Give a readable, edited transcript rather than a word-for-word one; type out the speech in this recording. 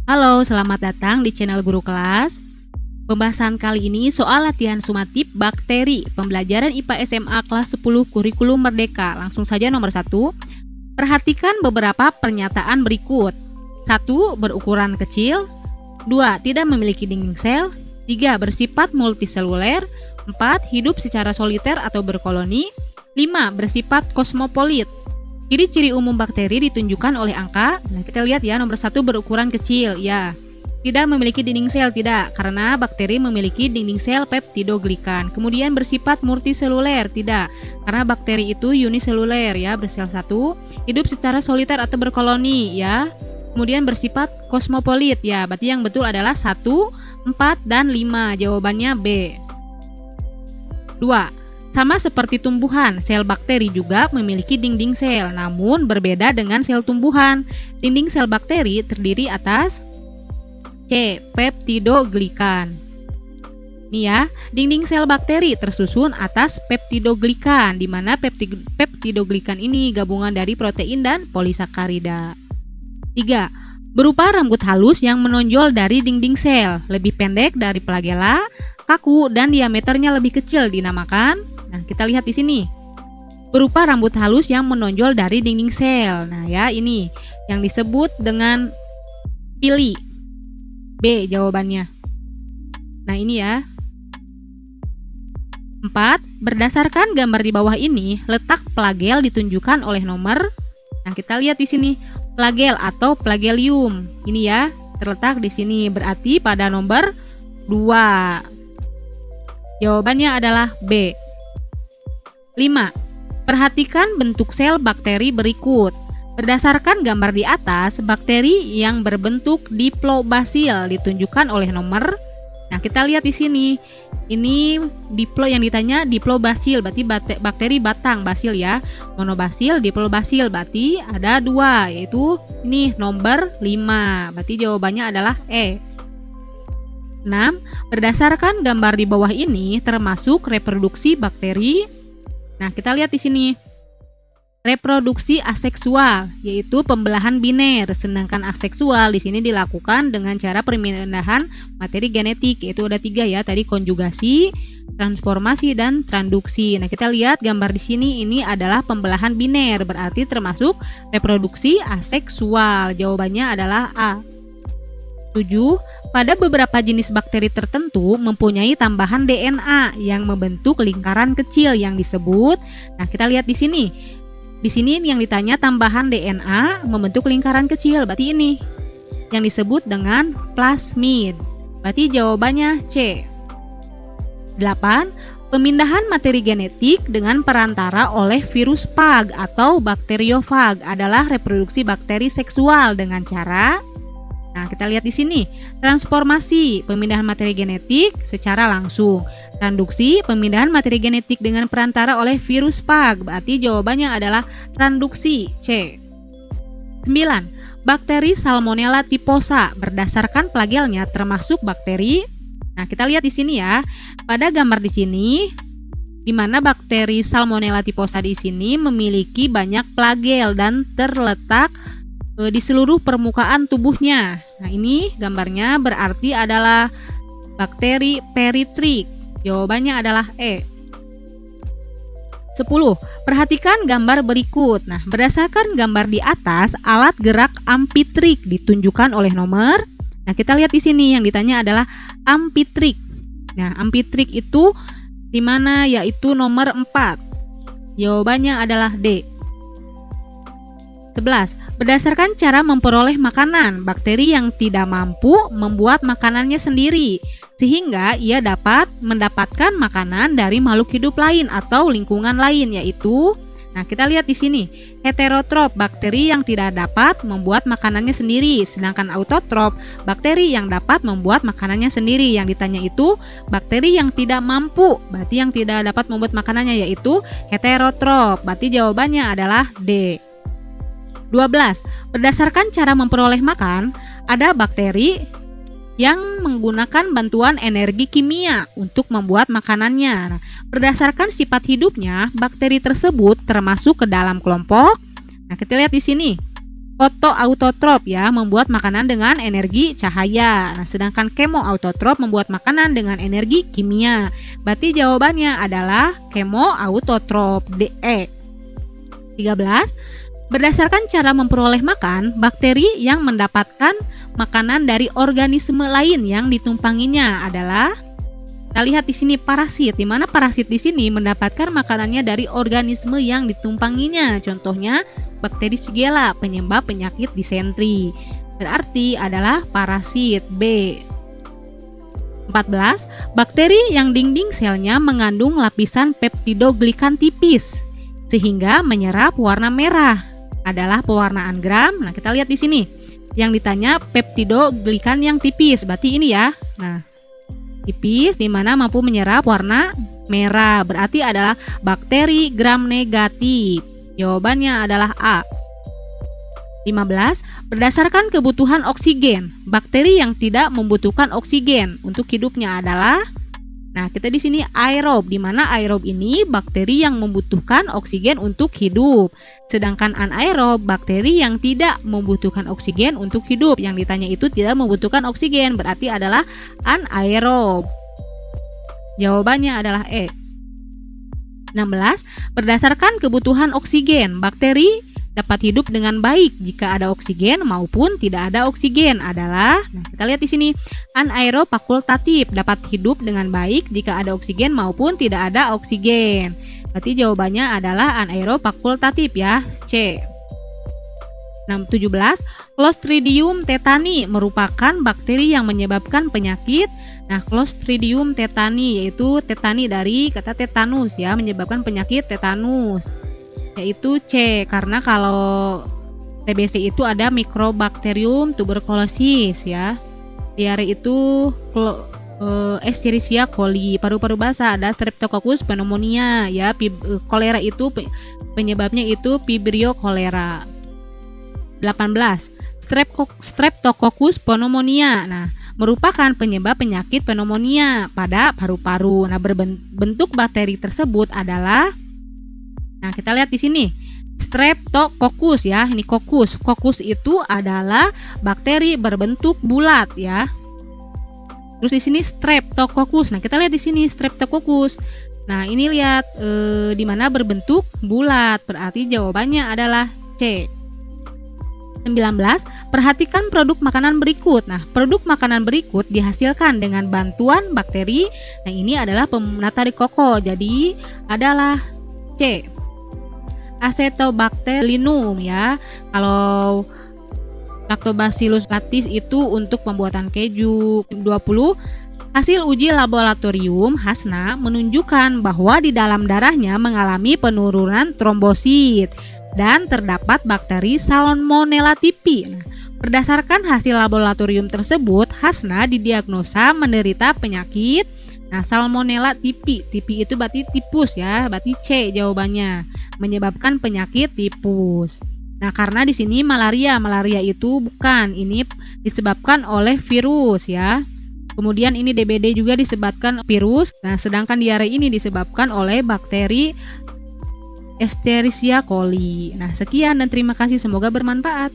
Halo, selamat datang di channel Guru Kelas. Pembahasan kali ini soal latihan sumatif bakteri, pembelajaran IPA SMA kelas 10 kurikulum merdeka. Langsung saja nomor 1. Perhatikan beberapa pernyataan berikut. 1. Berukuran kecil. 2. Tidak memiliki dinding sel. 3. Bersifat multiseluler. 4. Hidup secara soliter atau berkoloni. 5. Bersifat kosmopolit. Ciri-ciri umum bakteri ditunjukkan oleh angka. Nah, kita lihat ya, nomor 1 berukuran kecil, ya. Tidak memiliki dinding sel, tidak, karena bakteri memiliki dinding sel peptidoglikan. Kemudian bersifat multiseluler, tidak, karena bakteri itu uniseluler, ya, bersel satu. Hidup secara soliter atau berkoloni, ya. Kemudian bersifat kosmopolit, ya, berarti yang betul adalah 1, 4, dan 5. Jawabannya B. 2. Sama seperti tumbuhan, sel bakteri juga memiliki dinding sel, namun berbeda dengan sel tumbuhan. Dinding sel bakteri terdiri atas C. Peptidoglikan. Nih ya, dinding sel bakteri tersusun atas peptidoglikan, di mana peptidoglikan ini gabungan dari protein dan polisakarida. 3. Berupa rambut halus yang menonjol dari dinding sel, lebih pendek dari flagela, kaku dan diameternya lebih kecil, dinamakan. Nah, kita lihat di sini. Berupa rambut halus yang menonjol dari dinding sel. Nah, ya, ini yang disebut dengan pili. B jawabannya. Nah, ini ya. 4. Berdasarkan gambar di bawah ini, letak flagel ditunjukkan oleh nomor. Nah, kita lihat di sini. Flagel atau flagelium. Ini ya, terletak di sini. Berarti pada nomor 2. Jawabannya adalah B. 5. Perhatikan bentuk sel bakteri berikut. Berdasarkan gambar di atas, bakteri yang berbentuk diplobasil ditunjukkan oleh nomor. Nah, kita lihat di sini. Ini diplo yang ditanya diplobasil, berarti bakteri batang basil ya. Monobasil, diplobasil, berarti ada 2, yaitu ini nomor 5. Berarti jawabannya adalah E. 6. Berdasarkan gambar di bawah ini termasuk reproduksi bakteri. Nah, kita lihat di sini. Reproduksi aseksual, yaitu pembelahan biner, sedangkan aseksual di sini dilakukan dengan cara perpindahan materi genetik, yaitu ada 3 ya, tadi konjugasi, transformasi, dan transduksi. Nah, kita lihat gambar di sini, ini adalah pembelahan biner, berarti termasuk reproduksi aseksual. Jawabannya adalah A. 7. Pada beberapa jenis bakteri tertentu mempunyai tambahan DNA yang membentuk lingkaran kecil yang disebut. Nah, kita lihat di sini. Di sini yang ditanya tambahan DNA membentuk lingkaran kecil, berarti ini yang disebut dengan plasmid. Berarti jawabannya C. 8. Pemindahan materi genetik dengan perantara oleh virus phag atau bakteriofag adalah reproduksi bakteri seksual dengan cara. Nah, kita lihat di sini. Transformasi, pemindahan materi genetik secara langsung. Transduksi, pemindahan materi genetik dengan perantara oleh virus phag. Berarti jawabannya adalah transduksi, C. 9. Bakteri Salmonella typhosa berdasarkan flagelnya termasuk bakteri. Nah, kita lihat di sini ya. Pada gambar di sini, di mana bakteri Salmonella typhosa di sini memiliki banyak flagel dan terletak di seluruh permukaan tubuhnya. Nah, ini gambarnya berarti adalah bakteri peritrik. Jawabannya adalah E. 10. Perhatikan gambar berikut. Nah, berdasarkan gambar di atas, alat gerak ampitrik ditunjukkan oleh nomor. Nah, kita lihat di sini yang ditanya adalah ampitrik. Nah, ampitrik itu di mana, yaitu nomor 4. Jawabannya adalah D. 11. Berdasarkan cara memperoleh makanan, bakteri yang tidak mampu membuat makanannya sendiri, sehingga ia dapat mendapatkan makanan dari makhluk hidup lain atau lingkungan lain, yaitu, nah, kita lihat di sini, heterotrop, bakteri yang tidak dapat membuat makanannya sendiri, sedangkan autotrop, bakteri yang dapat membuat makanannya sendiri. Yang ditanya itu bakteri yang tidak mampu, berarti yang tidak dapat membuat makanannya, yaitu heterotrop. Berarti jawabannya adalah D. 12. Berdasarkan cara memperoleh makan, ada bakteri yang menggunakan bantuan energi kimia untuk membuat makanannya. Nah, berdasarkan sifat hidupnya, bakteri tersebut termasuk ke dalam kelompok. Nah, kita lihat di sini. Fotoautotrop ya, membuat makanan dengan energi cahaya. Nah, sedangkan kemoautotrop membuat makanan dengan energi kimia. Berarti jawabannya adalah kemoautotrop, DE. 13. Berdasarkan cara memperoleh makan, bakteri yang mendapatkan makanan dari organisme lain yang ditumpanginya adalah, kita lihat di sini parasit, di mana parasit di sini mendapatkan makanannya dari organisme yang ditumpanginya. Contohnya bakteri Shigella, penyebab penyakit disentri. Berarti adalah parasit, B. 14. Bakteri yang dinding selnya mengandung lapisan peptidoglikan tipis sehingga menyerap warna merah adalah pewarnaan gram. Nah, kita lihat di sini. Yang ditanya peptidoglikan yang tipis, berarti ini ya. Nah, tipis di mana mampu menyerap warna merah, berarti adalah bakteri gram negatif. Jawabannya adalah A. 15. Berdasarkan kebutuhan oksigen, bakteri yang tidak membutuhkan oksigen untuk hidupnya adalah, nah, kita di sini aerob, di mana aerob ini bakteri yang membutuhkan oksigen untuk hidup. Sedangkan anaerob, bakteri yang tidak membutuhkan oksigen untuk hidup. Yang ditanya itu tidak membutuhkan oksigen, berarti adalah anaerob. Jawabannya adalah E. 16. Berdasarkan kebutuhan oksigen, bakteri dapat hidup dengan baik jika ada oksigen maupun tidak ada oksigen adalah, nah, kita lihat di sini, anaerob fakultatif, dapat hidup dengan baik jika ada oksigen maupun tidak ada oksigen. Berarti jawabannya adalah anaerob fakultatif ya, C. 17. Clostridium tetani merupakan bakteri yang menyebabkan penyakit. Nah, Clostridium tetani yaitu tetani dari kata tetanus ya, menyebabkan penyakit tetanus. Yaitu C, karena kalau TBC itu ada Microbacterium tuberculosis ya. Diare itu Escherichia coli. Paru-paru basah ada Streptococcus pneumonia ya. Kolera itu penyebabnya itu Vibrio cholera. 18. Streptococcus pneumonia. Nah, merupakan penyebab penyakit pneumonia pada paru-paru. Nah, bentuk bakteri tersebut adalah, nah, kita lihat di sini. Streptococcus ya, ini kokus. Kokus itu adalah bakteri berbentuk bulat ya. Terus di sini Streptococcus. Nah, kita lihat di sini Streptococcus. Nah, ini lihat di mana berbentuk bulat. Berarti jawabannya adalah C. 19. Perhatikan produk makanan berikut. Nah, produk makanan berikut dihasilkan dengan bantuan bakteri. Nah, ini adalah penata rikoko. Jadi adalah C. Acetobacterlinum ya. Kalau Lactobacillus lactis itu untuk pembuatan keju. 20. Hasil uji laboratorium Hasna menunjukkan bahwa di dalam darahnya mengalami penurunan trombosit dan terdapat bakteri Salmonella typhi. Nah, berdasarkan hasil laboratorium tersebut, Hasna didiagnosa menderita penyakit Salmonella typhi. Typhi itu berarti tipus ya, berarti C jawabannya, menyebabkan penyakit tipus. Nah, karena di sini malaria itu bukan, ini disebabkan oleh virus ya. Kemudian ini DBD juga disebabkan virus. Nah, sedangkan diare ini disebabkan oleh bakteri Escherichia coli. Nah, sekian dan terima kasih, semoga bermanfaat.